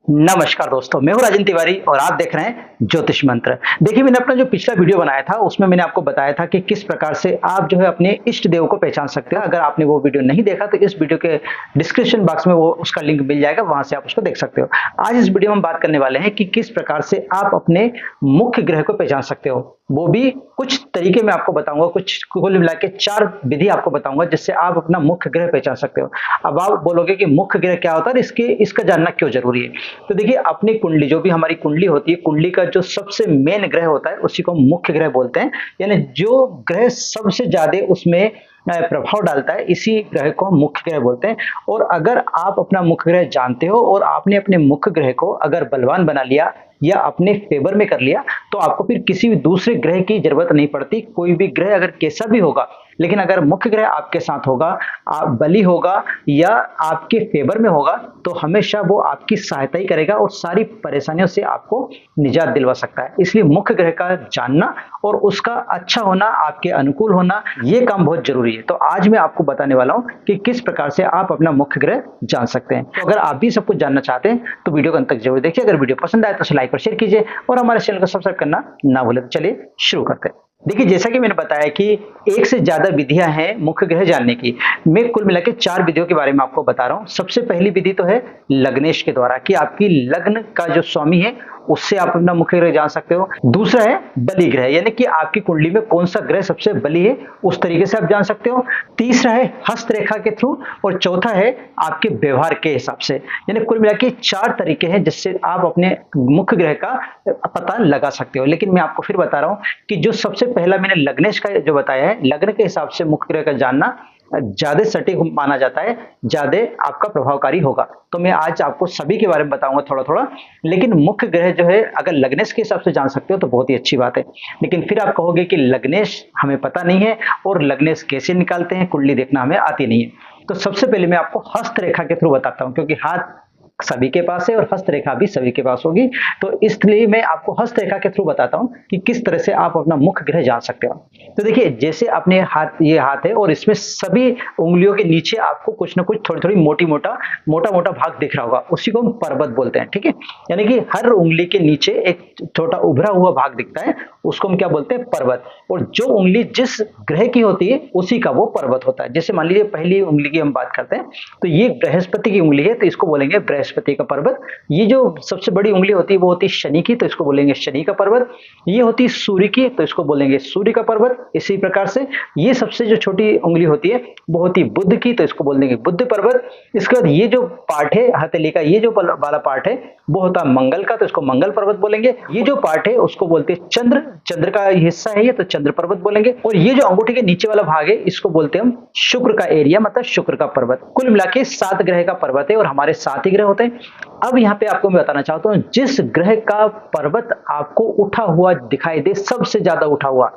नमस्कार दोस्तों, मैं हूं राजन तिवारी और आप देख रहे हैं ज्योतिष मंत्र। देखिए, मैंने अपना जो पिछला वीडियो बनाया था उसमें मैंने आपको बताया था कि किस प्रकार से आप जो है अपने इष्ट देव को पहचान सकते हो। अगर आपने वो वीडियो नहीं देखा तो इस वीडियो के डिस्क्रिप्शन बॉक्स में वो उसका लिंक मिल जाएगा, वहां से आप उसको देख सकते हो। आज इस वीडियो में हम बात करने वाले हैं कि किस प्रकार से आप अपने मुख्य ग्रह को पहचान सकते हो, वो भी कुछ तरीके में आपको बताऊंगा। कुछ कुल मिला के 4 विधि आपको बताऊंगा जिससे आप अपना मुख्य ग्रह पहचान सकते हो। अब आप बोलोगे कि मुख्य ग्रह क्या होता है, इसका जानना क्यों जरूरी है। तो देखिए, अपनी कुंडली, जो भी हमारी कुंडली होती है, कुंडली का जो सबसे मेन ग्रह होता है उसी को मुख्य ग्रह बोलते हैं। यानी जो ग्रह सबसे ज्यादा उसमें प्रभाव डालता है, इसी ग्रह को हम मुख्य ग्रह बोलते हैं। और अगर आप अपना मुख्य ग्रह जानते हो और आपने अपने मुख्य ग्रह को अगर बलवान बना लिया या अपने फेवर में कर लिया, तो आपको फिर किसी भी दूसरे ग्रह की जरूरत नहीं पड़ती। कोई भी ग्रह अगर कैसा भी होगा, लेकिन अगर मुख्य ग्रह आपके साथ होगा, आप बली होगा या आपके फेवर में होगा, तो हमेशा वो आपकी सहायता ही करेगा और सारी परेशानियों से आपको निजात दिलवा सकता है। इसलिए मुख्य ग्रह का जानना और उसका अच्छा होना, आपके अनुकूल होना, ये काम बहुत जरूरी है। तो आज मैं आपको बताने वाला हूं कि किस प्रकार से आप अपना मुख्य ग्रह जान सकते हैं। तो अगर आप भी सब कुछ जानना चाहते हैं तो वीडियो को अंत तक जरूर देखिए। अगर वीडियो पसंद आए तो लाइक और शेयर कीजिए और हमारे चैनल को सब्सक्राइब करना ना भूलें। तो चलिए शुरू करते हैं। देखिए, जैसा कि मैंने बताया कि एक से ज्यादा विधियां हैं मुख्य ग्रह जानने की। मैं कुल मिलाकर 4 विधियों के बारे में आपको बता रहा हूं। सबसे पहली विधि तो है लग्नेश के द्वारा, कि आपकी लग्न का जो स्वामी है उससे आप अपना मुख्य ग्रह जान सकते हो। दूसरा है बलि ग्रह, यानी कि आपकी कुंडली में कौन सा ग्रह सबसे बली है, उस तरीके से आप जान सकते हो। तीसरा है हस्तरेखा के थ्रू और चौथा है आपके व्यवहार के हिसाब से। यानी कुल मिलाकर 4 तरीके हैं जिससे आप अपने मुख्य ग्रह का पता लगा सकते हो। लेकिन मैं आपको फिर बता रहा हूं कि जो सबसे पहला मैंने लग्नेश का जो बताया है, लग्न के हिसाब से मुख्य ग्रह का जानना ज्यादा सटीक माना जाता है, ज्यादा आपका प्रभावकारी होगा। तो मैं आज आपको सभी के बारे में बताऊंगा थोड़ा थोड़ा। लेकिन मुख्य ग्रह जो है अगर लग्नेश के हिसाब से जान सकते हो तो बहुत ही अच्छी बात है। लेकिन फिर आप कहोगे कि लग्नेश हमें पता नहीं है और लग्नेश कैसे निकालते हैं, कुंडली देखना हमें आती नहीं है। तो सबसे पहले मैं आपको हस्तरेखा के थ्रू बताता हूं, क्योंकि हाथ सभी के पास है और हस्तरेखा भी सभी के पास होगी। तो इसलिए मैं आपको हस्तरेखा के थ्रू बताता हूं कि किस तरह से आप अपना मुख्य ग्रह जान सकते हो। तो देखिए, जैसे अपने हाथ, ये हाथ है और इसमें सभी उंगलियों के नीचे आपको कुछ ना कुछ थोड़ी थोड़ी मोटा मोटा भाग दिख रहा होगा, उसी को हम पर्वत बोलते हैं। ठीक है, यानी कि हर उंगली के नीचे एक छोटा उभरा हुआ भाग दिखता है, उसको हम क्या बोलते हैं, पर्वत। और जो उंगली जिस ग्रह की होती है उसी का वो पर्वत होता है। जैसे मान लीजिए पहली उंगली की हम बात करते हैं, तो ये बृहस्पति की उंगली है, तो इसको बोलेंगे बृहस्पति का पर्वत। ये जो सबसे बड़ी उंगली होती है वो होती है शनि की, तो इसको बोलेंगे शनि का पर्वत। ये होती है सूर्य की, तो इसको बोलेंगे सूर्य का पर्वत। इसी प्रकार से ये सबसे जो छोटी उंगली होती है वो होती है बुध की, तो इसको बोल देंगे बुध पर्वत। इसके बाद ये जो पार्ट है हथेली का, ये जो वाला पार्ट है वो होता है मंगल का, तो इसको मंगल पर्वत बोलेंगे। ये जो पार्ट है उसको बोलते हैं चंद्र का हिस्सा है ये, तो चंद्र पर्वत बोलेंगे। और ये जो अंगूठी के नीचे वाला भाग है इसको बोलते हैं हम शुक्र का एरिया, मतलब शुक्र का पर्वत। कुल मिला के 7 ग्रह का पर्वत है और हमारे 7 ही ग्रह होते हैं। अब यहाँ पे आपको मैं बताना चाहता हूँ, जिस ग्रह का पर्वत आपको उठा हुआ दिखाई दे, सबसे ज्यादा उठा हुआ,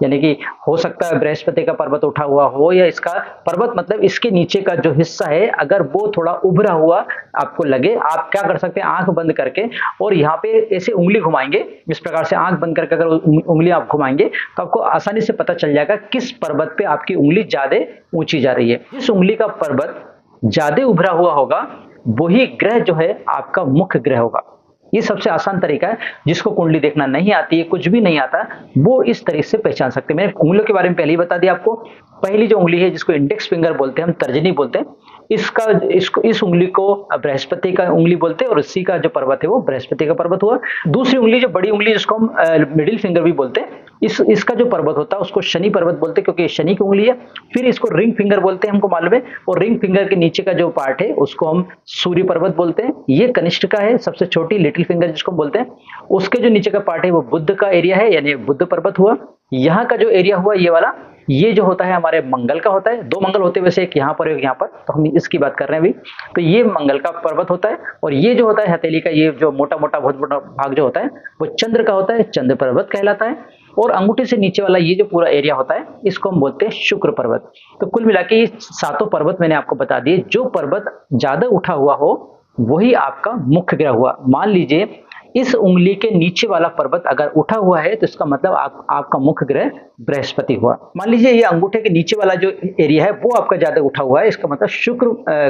यानी कि हो सकता है बृहस्पति का पर्वत उठा हुआ हो या इसका पर्वत मतलब इसके नीचे का जो हिस्सा है अगर वो थोड़ा उभरा हुआ आपको लगे, आप क्या कर सकते हैं, आंख बंद करके और यहाँ पे ऐसे उंगली घुमाएंगे। इस प्रकार से आंख बंद करके अगर उंगली आप घुमाएंगे तो आपको आसानी से पता चल जाएगा किस पर्वत पे आपकी उंगली ज्यादा ऊंची जा रही है। जिस उंगली का पर्वत ज्यादा उभरा हुआ होगा वही ग्रह जो है आपका मुख्य ग्रह होगा। ये सबसे आसान तरीका है। जिसको कुंडली देखना नहीं आती है, कुछ भी नहीं आता, वो इस तरीके से पहचान सकते हैं। मैंने उंगलियों के बारे में पहले ही बता दिया आपको। पहली जो उंगली है जिसको इंडेक्स फिंगर बोलते हैं, हम तर्जनी बोलते हैं, इस उंगली को बृहस्पति का उंगली बोलते हैं और इसी का जो पर्वत है वो बृहस्पति का पर्वत हुआ। दूसरी उंगली जो बड़ी उंगली जिसको हम मिडिल फिंगर भी बोलते हैं, इसका जो पर्वत होता है उसको शनि पर्वत बोलते हैं, क्योंकि ये शनि की उंगली है। फिर इसको रिंग फिंगर बोलते हैं, हमको मालूम है। और रिंग फिंगर के नीचे का जो पार्ट है उसको हम सूर्य पर्वत बोलते हैं। ये कनिष्ठ का है, सबसे छोटी लिटिल फिंगर जिसको हम बोलते हैं। उसके जो नीचे का पार्ट है वो बुध का एरिया है, यानी बुध पर्वत हुआ। यहाँ का जो एरिया हुआ ये वाला, ये जो होता है हमारे मंगल का होता है। 2 मंगल होते हैं वैसे, एक यहाँ पर एक यहाँ पर, तो हम इसकी बात कर रहे हैं अभी। तो ये मंगल का पर्वत होता है। और ये जो होता है हथेली का, ये जो मोटा बहुत मोटा भाग जो होता है वो चंद्र का होता है, चंद्र पर्वत कहलाता है। और अंगूठे से नीचे वाला ये जो पूरा एरिया होता है इसको हम बोलते हैं शुक्र पर्वत। तो कुल मिला के ये 7 पर्वत मैंने आपको बता दिए। जो पर्वत ज्यादा उठा हुआ हो वही आपका मुख्य ग्रह हुआ। मान लीजिए इस उंगली के नीचे वाला पर्वत अगर उठा हुआ है तो इसका मतलब आपका मुख्य ग्रह बृहस्पति हुआ। मान लीजिए ये अंगूठे के नीचे वाला जो एरिया है वो आपका ज्यादा उठा हुआ है, इसका मतलब शुक्र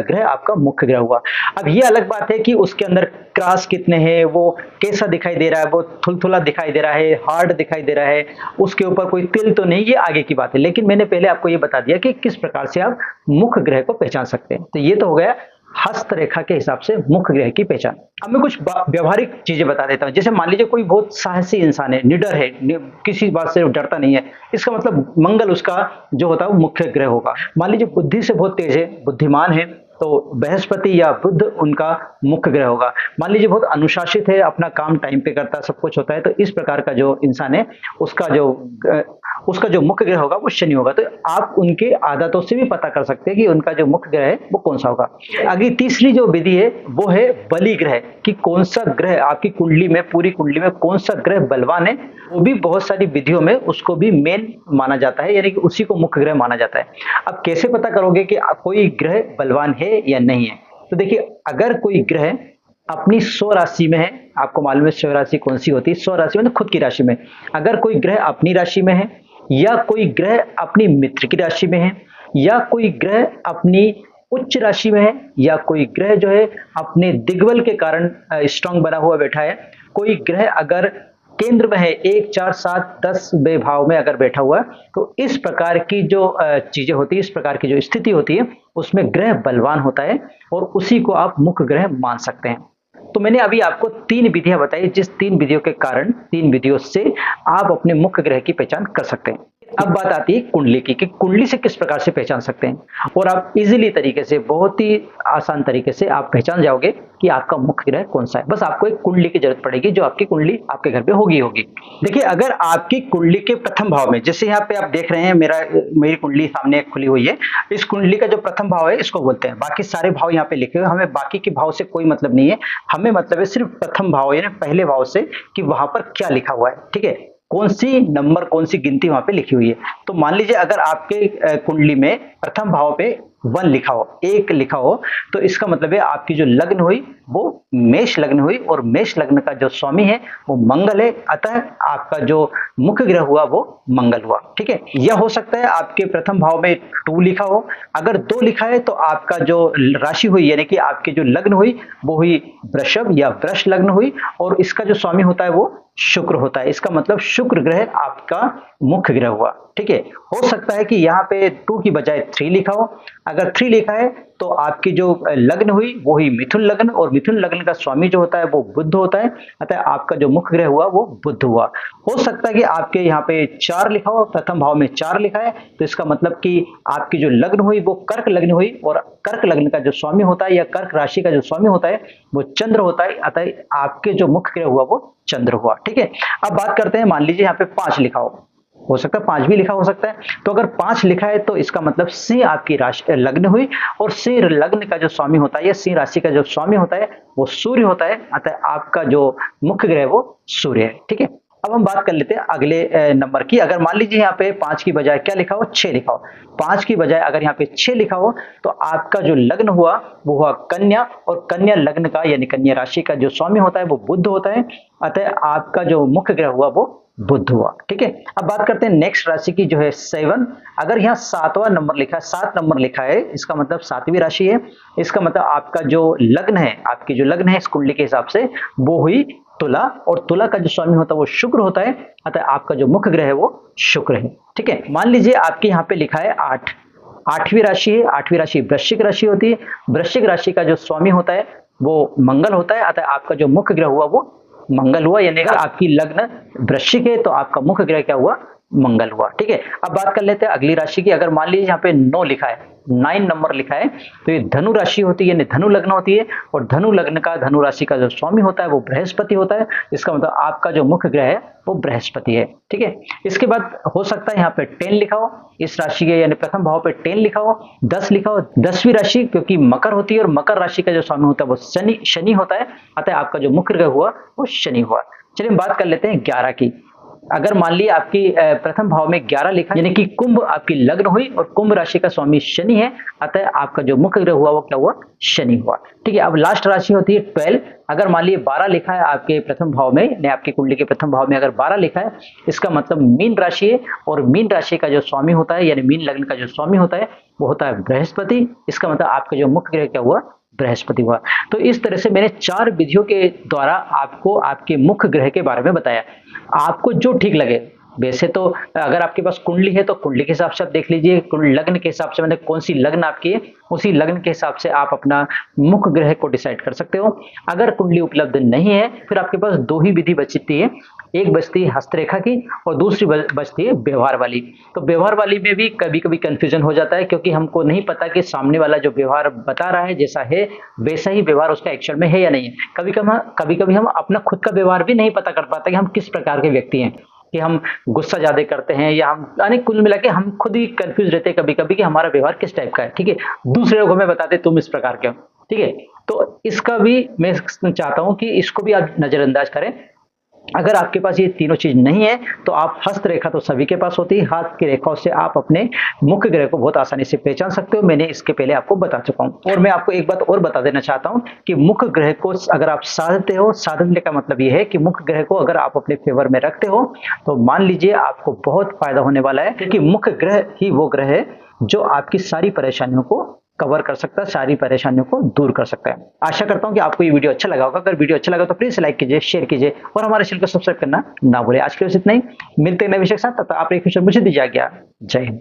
ग्रह आपका मुख्य ग्रह हुआ। अब ये अलग बात है कि उसके अंदर क्रॉस कितने हैं, वो कैसा दिखाई दे रहा है, वो थुलथुला दिखाई दे रहा है, हार्ड दिखाई दे रहा है, उसके ऊपर कोई तिल तो नहीं, ये आगे की बात है। लेकिन मैंने पहले आपको ये बता दिया कि किस प्रकार से आप मुख्य ग्रह को पहचान सकते हैं। तो ये तो हो गया हस्तरेखा के हिसाब से मुख्य ग्रह की पहचान। अब मैं कुछ व्यावहारिक चीजें बता देता हूं। जैसे मान लीजिए कोई बहुत साहसी इंसान है, निडर है, किसी बात से डरता नहीं है, इसका मतलब मंगल उसका जो होता है वो मुख्य ग्रह होगा। मान लीजिए बुद्धि से बहुत तेज है, बुद्धिमान है, तो बृहस्पति या बुध उनका मुख्य ग्रह होगा। मान लीजिए बहुत अनुशासित है, अपना काम टाइम पे करता है, सब कुछ होता है, तो इस प्रकार का जो इंसान है उसका जो मुख्य ग्रह होगा वो शनि होगा। तो आप उनके आदतों से भी पता कर सकते हैं कि उनका जो मुख्य ग्रह है वो कौन सा होगा। आगे तीसरी जो विधि है वो है बली ग्रह, कि कौन सा ग्रह आपकी कुंडली में, पूरी कुंडली में कौन सा ग्रह बलवान है। वो भी बहुत सारी विधियों में उसको भी मेन माना जाता है, यानी कि उसी को मुख्य ग्रह माना जाता है। अब कैसे पता करोगे कि कोई ग्रह बलवान है या नहीं है? तो देखिए, अगर कोई ग्रह अपनी स्व राशि में है, आपको मालूम है स्व राशि कौन सी होती है, स्व राशि मतलब खुद की राशि में, अगर कोई ग्रह अपनी राशि में है, या कोई ग्रह अपनी मित्र की राशि में है, या कोई ग्रह अपनी उच्च राशि में है, या कोई ग्रह जो है अपने दिग्बल के कारण स्ट्रांग बना हुआ बैठा है, कोई ग्रह अगर केंद्र में है 1, 4, 7, 10 भाव में अगर बैठा हुआ है, तो इस प्रकार की जो चीजें होती है, इस प्रकार की जो स्थिति होती है, उसमें ग्रह बलवान होता है और उसी को आप मुख्य ग्रह मान सकते हैं। तो मैंने अभी आपको 3 विधियां बताई, जिस 3 विधियों के कारण, 3 विधियों से आप अपने मुख्य ग्रह की पहचान कर सकते हैं। अब बात आती है कुंडली की, कि कुंडली से किस प्रकार से पहचान सकते हैं, और आप इजीली तरीके से, बहुत ही आसान तरीके से आप पहचान जाओगे कि आपका मुख्य ग्रह कौन सा है। बस आपको एक कुंडली की जरूरत पड़ेगी, जो आपकी कुंडली आपके घर पे होगी। देखिए, अगर आपकी कुंडली के प्रथम भाव में, जैसे यहाँ पे आप देख रहे हैं मेरी कुंडली सामने खुली हुई है, इस कुंडली का जो प्रथम भाव है इसको बोलते हैं। बाकी सारे भाव यहाँ पे लिखे हुए, हमें बाकी के भाव से कोई मतलब नहीं है, हमें मतलब है सिर्फ प्रथम भाव यानी पहले भाव से, कि वहां पर क्या लिखा हुआ है। ठीक है, कौन सी नंबर, कौन सी गिनती वहां पे लिखी हुई है। तो मान लीजिए अगर आपके कुंडली में प्रथम भाव पे 1 लिखा हो, 1 लिखा हो, तो इसका मतलब है आपकी जो लग्न हुई वो मेष लग्न हुई, और मेष लग्न का जो स्वामी है वो मंगल है, अतः आपका जो मुख्य ग्रह हुआ वो मंगल हुआ। ठीक है, यह हो सकता है आपके प्रथम भाव में 2 लिखा हो। अगर 2 लिखा है तो आपका जो राशि हुई, यानी कि आपकी जो लग्न हुई वो हुई वृषभ या वृष लग्न हुई, और इसका जो स्वामी होता है वो शुक्र होता है। इसका मतलब शुक्र ग्रह आपका मुख्य ग्रह हुआ। ठीक है, हो सकता है कि यहाँ पे 2 की बजाय 3 लिखा हो। अगर 3 लिखा है तो आपकी जो लग्न हुई वो हुई मिथुन लग्न, और मिथुन लग्न का स्वामी जो होता है वो बुध होता है, अतः आपका जो मुख्य ग्रह हुआ वो बुध हुआ। हो सकता है कि आपके यहाँ पे 4 लिखा हो, प्रथम भाव में 4 लिखा है, तो इसका मतलब कि आपकी जो लग्न हुई वो कर्क लग्न हुई, और कर्क लग्न का जो स्वामी होता है या कर्क राशि का जो स्वामी होता है वो चंद्र होता है, अतः आपके जो मुख्य ग्रह हुआ वो चंद्र हुआ। ठीक है, अब बात करते हैं, मान लीजिए यहाँ पे 5 लिखा हो सकता है 5 भी लिखा हो सकता है। तो अगर 5 लिखा है तो इसका मतलब सिंह आपकी राशि लग्न हुई, और सिंह लग्न का जो स्वामी होता है या सिंह राशि का जो स्वामी होता है वो सूर्य होता है, अतः आपका जो मुख्य ग्रह वो सूर्य है। ठीक है, अब हम बात कर लेते हैं अगले नंबर की। अगर मान लीजिए यहाँ पे 5 की बजाय क्या लिखा हो, 6 लिखा हो, 5 की बजाय अगर यहाँ पे 6 लिखा हो, तो आपका जो लग्न हुआ वो हुआ कन्या, और कन्या लग्न का यानी कन्या राशि का जो स्वामी होता है वो बुध होता है, अतः आपका जो मुख्य ग्रह हुआ वो बुध हुआ। ठीक है, अब बात करते हैं नेक्स्ट राशि की, जो है 7। अगर यहाँ 7वां नंबर लिखा है, 7 नंबर लिखा है, इसका मतलब 7वीं राशि है। इसका मतलब आपका जो लग्न है, आपकी जो लग्न है इस कुंडली के हिसाब से वो हुई तुला, और तुला का जो स्वामी होता है वो शुक्र होता है, अतः आपका जो मुख्य ग्रह है वो शुक्र है। ठीक है, मान लीजिए आपके यहाँ पे लिखा है 8, 8वीं राशि है। 8वीं राशि वृश्चिक राशि होती है। वृश्चिक राशि का जो स्वामी होता है वो मंगल होता है, अतः आपका जो मुख्य ग्रह हुआ वो मंगल हुआ, यानी अगर आपकी लग्न वृश्चिक है तो आपका मुख्य ग्रह क्या हुआ, मंगल हुआ। ठीक है, अब बात कर लेते हैं अगली राशि की। अगर मान लीजिए यहाँ पे 9 लिखा है, 9 नंबर लिखा है, तो ये धनु राशि होती है, यानी धनु लग्न होती है, और धनु लग्न का, धनु राशि का जो स्वामी होता है वो बृहस्पति होता है। इसका मतलब आपका जो मुख्य ग्रह है वो बृहस्पति है। ठीक है, इसके बाद हो सकता है यहाँ पे 10 लिखा हो, इस राशि के यानी प्रथम भाव पे 10 लिखा हो, 10 लिखा हो, 10वीं राशि, क्योंकि मकर होती है और मकर राशि का जो स्वामी होता है वो शनि होता है, अतः आपका जो मुख्य ग्रह हुआ वो शनि हुआ। चलिए हम बात कर लेते हैं 11 की। अगर मान ली आपकी प्रथम भाव में 11 लिखा है, यानी कि कुंभ आपकी लग्न हुई और कुंभ राशि का स्वामी शनि है, अतः आपका जो मुख्य ग्रह हुआ वो क्या हुआ, शनि हुआ। ठीक है, अब लास्ट राशि होती है 12। अगर मान लीजिए 12 लिखा है आपके प्रथम भाव में, यानी आपकी कुंडली के प्रथम भाव में अगर 12 लिखा है, इसका मतलब मीन राशि है, और मीन राशि का जो स्वामी होता है, यानी मीन लग्न का जो स्वामी होता है वो होता है बृहस्पति। इसका मतलब आपका जो मुख्य ग्रह क्या हुआ, बृहस्पति हुआ। तो इस तरह से मैंने 4 विधियों के द्वारा आपको आपके मुख्य ग्रह के बारे में बताया। आपको जो ठीक लगे, वैसे तो अगर आपके पास कुंडली है तो कुंडली के हिसाब से आप देख लीजिए, लग्न के हिसाब से, मतलब कौन सी लग्न आपकी है उसी लग्न के हिसाब से आप अपना मुख्य ग्रह को डिसाइड कर सकते हो। अगर कुंडली उपलब्ध नहीं है फिर आपके पास 2 ही विधि बचती है, एक बचती है हस्तरेखा की और दूसरी बचती है व्यवहार वाली। तो व्यवहार वाली में भी कभी कभी कंफ्यूजन हो जाता है, क्योंकि हमको नहीं पता कि सामने वाला जो व्यवहार बता रहा है जैसा है वैसा ही व्यवहार उसका एक्चुअल में है या नहीं है। कभी कभी हम अपना खुद का व्यवहार भी नहीं पता कर पाते कि हम किस प्रकार के व्यक्ति हैं, कि हम गुस्सा ज्यादा करते हैं या हम, यानी कुल मिला के हम खुद ही कंफ्यूज रहते हैं कभी कभी कि हमारा व्यवहार किस टाइप का है। ठीक है, दूसरे लोग हमें बताते तुम इस प्रकार के हो। ठीक है, तो इसका भी मैं चाहता हूं कि इसको भी आप नजरअंदाज करें। अगर आपके पास ये तीनों चीज नहीं है तो आप हस्तरेखा तो सभी के पास होती है, हाथ की रेखाओं से आप अपने मुख्य ग्रह को बहुत आसानी से पहचान सकते हो। मैंने इसके पहले आपको बता चुका हूं, और मैं आपको एक बात और बता देना चाहता हूं कि मुख्य ग्रह को अगर आप साधते हो, साधने का मतलब ये है कि मुख्य ग्रह को अगर आप अपने फेवर में रखते हो तो मान लीजिए आपको बहुत फायदा होने वाला है, क्योंकि मुख्य ग्रह ही वो ग्रह है जो आपकी सारी परेशानियों को कवर कर सकता है, सारी परेशानियों को दूर कर सकता है। आशा करता हूं कि आपको ये वीडियो अच्छा लगा होगा। अगर वीडियो अच्छा लगा तो प्लीज लाइक कीजिए, शेयर कीजिए और हमारे चैनल को सब्सक्राइब करना ना भूलें। आज के लिए इतना ही, मिलते हैं नए विषय के साथ, तब तक आप एक मुझे दीजिए आज्ञा। जय हिंद।